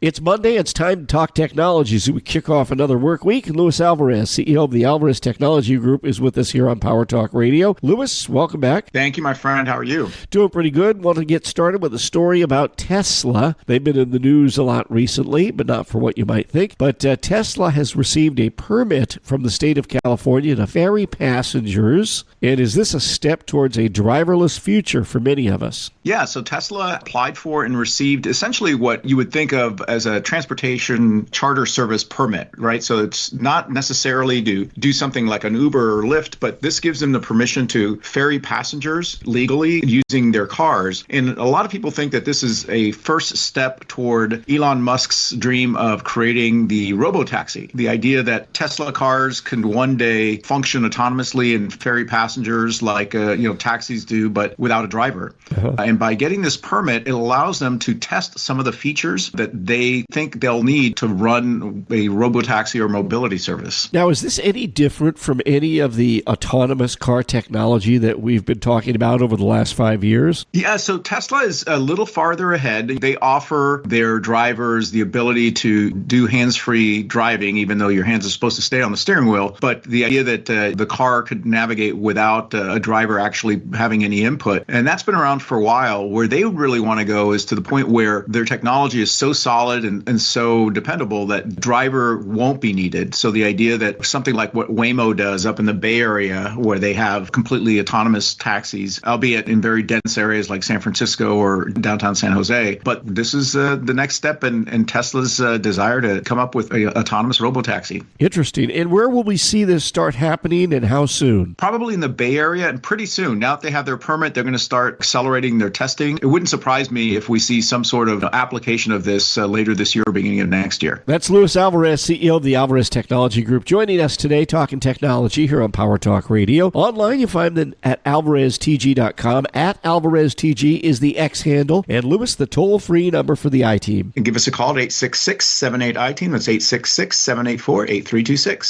It's Monday. It's time to talk technology as we kick off another work week. Luis Alvarez, CEO of the Alvarez Technology Group, is with us here on Power Talk Radio. Luis, welcome back. Thank you, my friend. How are you? Doing pretty good. Want to get started with a story about Tesla. They've been in the news a lot recently, but not for what you might think. But Tesla has received a permit from the state of California to ferry passengers. And is this a step towards a driverless future for many of us? Yeah, so Tesla applied for and received essentially what you would think of as a transportation charter service permit, right? So it's not necessarily to do something like an Uber or Lyft, but this gives them the permission to ferry passengers legally using their cars. And a lot of people think that this is a first step toward Elon Musk's dream of creating the Robotaxi. The idea that Tesla cars can one day function autonomously and ferry passengers like taxis do, but without a driver. And by getting this permit, it allows them to test some of the features that they think they'll need to run a robotaxi or mobility service. Now, is this any different from any of the autonomous car technology that we've been talking about over the last 5 years? Yeah, so Tesla is a little farther ahead. They offer their drivers the ability to do hands-free driving, even though your hands are supposed to stay on the steering wheel. But the idea that the car could navigate without a driver actually having any input. And that's been around for a while. Where they really want to go is to the point where their technology is so solid and so dependable that driver won't be needed. So the idea that something like what Waymo does up in the Bay Area, where they have completely autonomous taxis, albeit in very dense areas like San Francisco or downtown San Jose. But this is the next step in Tesla's desire to come up with an autonomous robotaxi. Interesting. And where will we see this start happening and how soon? Probably in the Bay Area and pretty soon. Now that they have their permit, they're going to start accelerating their testing. It wouldn't surprise me if we see some sort of application of this later this year or beginning of next year. That's Luis Alvarez, CEO of the Alvarez Technology Group, joining us today talking technology here on Power Talk Radio. Online, you find them at alvareztg.com. At AlvarezTG is the X handle. And Luis, the toll-free number for the I-Team. And give us a call at 866-78-I-Team. That's 866-784-8326.